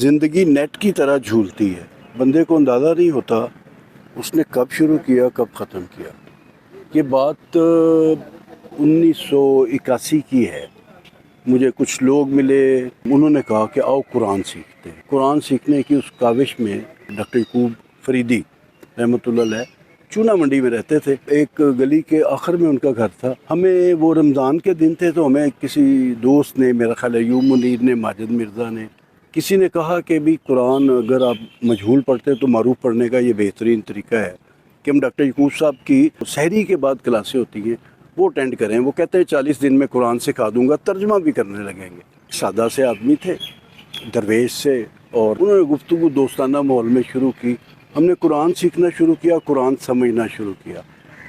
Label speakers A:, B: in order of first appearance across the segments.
A: زندگی نیٹ کی طرح جھولتی ہے، بندے کو اندازہ نہیں ہوتا اس نے کب شروع کیا کب ختم کیا۔ یہ بات 1981 کی ہے۔ مجھے کچھ لوگ ملے، انہوں نے کہا کہ آؤ قرآن سیکھتے ہیں۔ قرآن سیکھنے کی اس کاوش میں ڈاکٹر یعقوب فریدی رحمۃ اللہ علیہ چونا منڈی میں رہتے تھے، ایک گلی کے آخر میں ان کا گھر تھا۔ ہمیں وہ رمضان کے دن تھے تو ہمیں کسی دوست نے، میرا خیال ہے ایوب منیر نے، ماجد مرزا نے، کسی نے کہا کہ بھی قرآن اگر آپ مجہول پڑھتے تو معروف پڑھنے کا یہ بہترین طریقہ ہے کہ ہم ڈاکٹر یعقوب صاحب کی سحری کے بعد کلاسیں ہوتی ہیں وہ اٹینڈ کریں۔ وہ کہتے ہیں 40 دن میں قرآن سکھا دوں گا، ترجمہ بھی کرنے لگیں گے۔ سادہ سے آدمی تھے، درویش سے، اور انہوں نے گفتگو دوستانہ ماحول میں شروع کی۔ ہم نے قرآن سیکھنا شروع کیا، قرآن سمجھنا شروع کیا،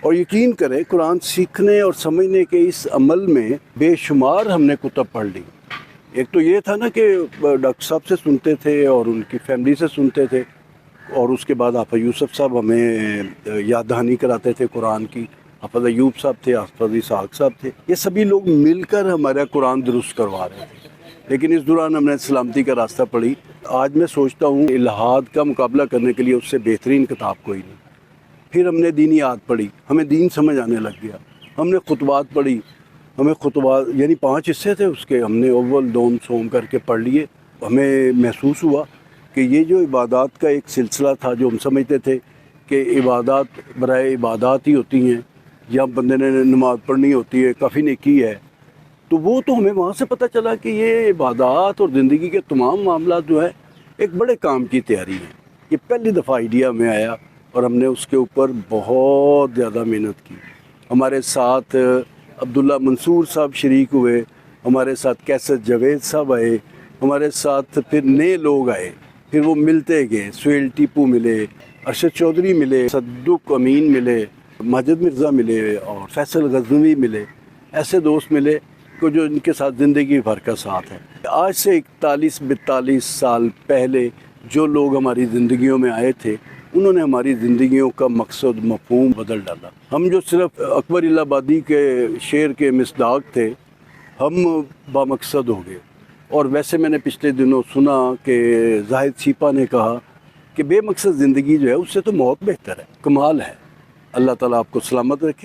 A: اور یقین کریں قرآن سیکھنے اور سمجھنے کے اس عمل میں بے شمار ہم نے کتب پڑھ لی۔ ایک تو یہ تھا نا کہ ڈاکٹر صاحب سے سنتے تھے اور ان کی فیملی سے سنتے تھے، اور اس کے بعد حافظ یوسف صاحب ہمیں یاد دہانی کراتے تھے قرآن کی، حافظ ایوب صاحب تھے، حافظ اسحاق صاحب تھے، یہ سبھی لوگ مل کر ہمارا قرآن درست کروا رہے تھے۔ لیکن اس دوران ہم نے سلامتی کا راستہ پڑھی۔ آج میں سوچتا ہوں الحاد کا مقابلہ کرنے کے لیے اس سے بہترین کتاب کوئی نہیں۔ پھر ہم نے دینیات پڑھی، ہمیں دین سمجھ آنے لگ گیا۔ ہم نے خطبات پڑھی، ہمیں خطبات یعنی 5 حصے تھے اس کے، ہم نے اول دوم سوم کر کے پڑھ لیے۔ ہمیں محسوس ہوا کہ یہ جو عبادات کا ایک سلسلہ تھا، جو ہم سمجھتے تھے کہ عبادات برائے عبادات ہی ہوتی ہیں یا بندے نے نماز پڑھنی ہوتی ہے، کافی نیکی ہے، تو وہ تو ہمیں وہاں سے پتہ چلا کہ یہ عبادات اور زندگی کے تمام معاملات جو ہے ایک بڑے کام کی تیاری ہے۔ یہ پہلی دفعہ آئیڈیا میں آیا اور ہم نے اس کے اوپر بہت زیادہ محنت کی۔ ہمارے ساتھ عبداللہ منصور صاحب شریک ہوئے، ہمارے ساتھ کیسر جاوید صاحب آئے، ہمارے ساتھ پھر نئے لوگ آئے، پھر وہ ملتے گئے۔ سہیل ٹیپو ملے، ارشد چودھری ملے، صدق امین ملے، ماجد مرزا ملے، اور فیصل غزنوی ملے۔ ایسے دوست ملے کو جو ان کے ساتھ زندگی بھر کا ساتھ ہے۔ آج سے 41-42 سال پہلے جو لوگ ہماری زندگیوں میں آئے تھے، انہوں نے ہماری زندگیوں کا مقصد مفہوم بدل ڈالا۔ ہم جو صرف اکبر الہ آبادی کے شعر کے مصداق تھے، ہم بامقصد ہو گئے۔ اور ویسے میں نے پچھلے دنوں سنا کہ زاہد شیپا نے کہا کہ بے مقصد زندگی جو ہے اس سے تو موت بہتر ہے۔ کمال ہے۔ اللہ تعالیٰ آپ کو سلامت رکھے۔